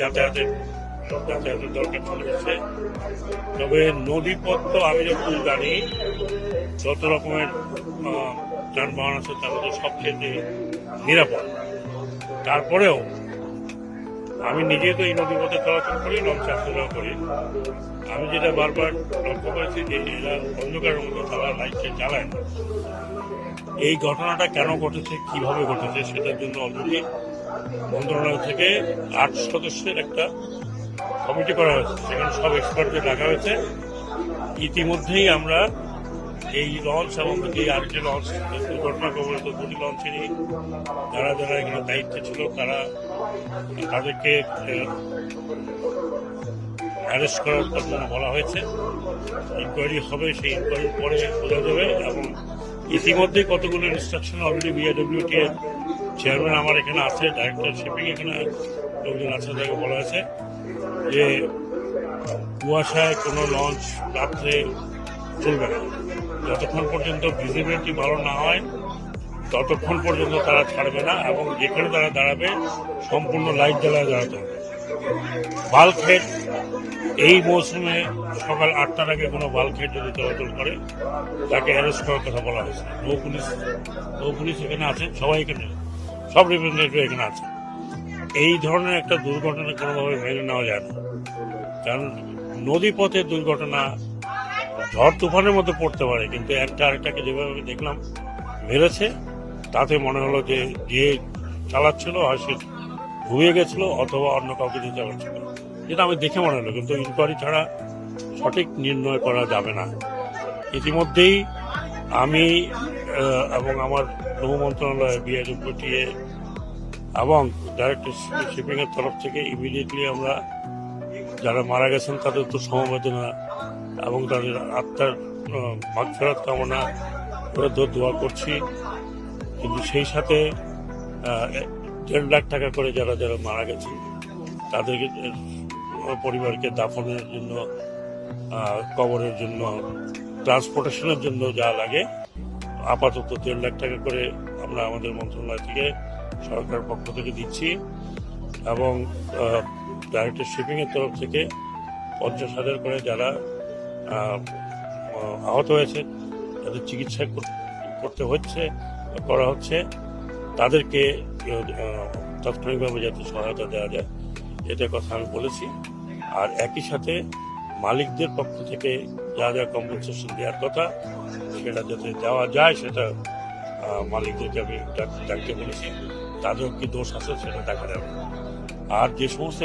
যাতায়াতের যাতায়াতের দরকার চলে গেছে। তবে নদীপথ তো আমি যতদূর জানি যত রকমের যানবাহন আছে তার মধ্যে সবচেয়ে নিরাপদ। তারপরেও আমি নিজে তো এই নদীপথে চলাচল করি, লঞ্চে আসা করি। আমি যেটা বারবার লক্ষ্য করেছি যে এরা অন্ধকারের মধ্যে তারা লাইটটা চালায় না। এই ঘটনাটা কেন ঘটেছে, কিভাবে ঘটেছে, সেটার জন্য অলরেডি মন্ত্রণালয় থেকে ৮ সদস্যের একটা কমিটি করা হয়েছে, সেখানে সব এক্সপার্টদের রাখা হয়েছে। ইতিমধ্যেই আমরা এই লঞ্চ এবং যে আরেকটি লঞ্চ দুর্ঘটনা কবলিত দুটি লঞ্চেরই যারা যারা এখানে দায়িত্বে ছিল তাদেরকে অ্যারেস্ট করার জন্য বলা হয়েছে। ইনকোয়ারি হবে, সেই ইনকোয়ারির পরে বোঝা যাবে। এবং ইতিমধ্যে কতগুলো ইনস্ট্রাকশন অলরেডি বিআইডব্লিউটি এর চেয়ারম্যান আমার এখানে আছে, ডাইরেক্টর শিপিং এখানে লোকজন আছে, তাকে বলা হয়েছে যে কুয়াশায় কোনো লঞ্চ রাত্রে চলবে না। যতক্ষণ পর্যন্ত ভিজিবিলিটি ভালো না হয় ততক্ষণ পর্যন্ত তারা ছাড়বে না, এবং যেখানে তারা দাঁড়াবে সম্পূর্ণ লাইট জ্বালায় দাঁড়াতে হবে। বাল্কহেড এই মৌসুমে সকাল ৮টার আগে কোনো বাল্কহেড যদি চলাচল করে তাকে অ্যারেস্ট করার কথা বলা হয়েছে। নৌ পুলিশ এখানে আছেন, সবাই এখানে, সব রিপ্রেজেন্টেটিভ এখানে আছে। এই ধরনের একটা দুর্ঘটনা কোনোভাবে মেনে নেওয়া যায় না, কারণ নদীপথে দুর্ঘটনা ঝড় তুফানের মধ্যে পড়তে পারে, কিন্তু একটা আরেকটাকে যেভাবে দেখলাম মেরেছে, তাতে মনে হলো যে যে চালাচ্ছিল হয় সে ঘুমিয়ে গেছিল অথবা অন্য কাউকে দিয়ে চালাচ্ছিল, যেটা আমি দেখে মনে হলো। কিন্তু ইনকোয়ারি ছাড়া সঠিক নির্ণয় করা যাবে না। ইতিমধ্যেই আমি এবং আমার নৌ মন্ত্রণালয়, বিআইডব্লিউটিএ এবং ডাইরেক্টর শিপিং এর তরফ থেকে ইমিডিয়েটলি আমরা যারা মারা গেছেন তাদের তো সমবেদনা এবং তাদের আত্মার মাগফিরাত কামনা করে দোয়া করছি। কিন্তু সেই সাথে ১.৫ লাখ টাকা করে যারা যারা মারা গেছেন তাদেরকে পরিবারকে দাফনের জন্য, কবরের জন্য, ট্রান্সপোর্টেশনের জন্য যা লাগে আপাতত ১.৫ লাখ টাকা করে আমরা আমাদের মন্ত্রণালয় থেকে সরকার পক্ষ থেকে দিচ্ছি, এবং ডাইরেক্টর শিপিং এর তরফ থেকে ৫০,০০০ করে যারা আহত হয়েছে, যাদের চিকিৎসা করা হচ্ছে তাদেরকে তাৎক্ষণিকভাবে যাতে সহায়তা দেওয়া যায়, এটার কথা আমি বলেছি। আর একই সাথে মালিকদের পক্ষ থেকে যা যা কম্পেনসেশন দেওয়ার কথা সেটা যাতে দেওয়া যায়, সেটা মালিকদেরকে আমি ডাকতে বলেছি। তাদের কি দোষ আছে সেটা দেখা যাবে। আর যে সমস্ত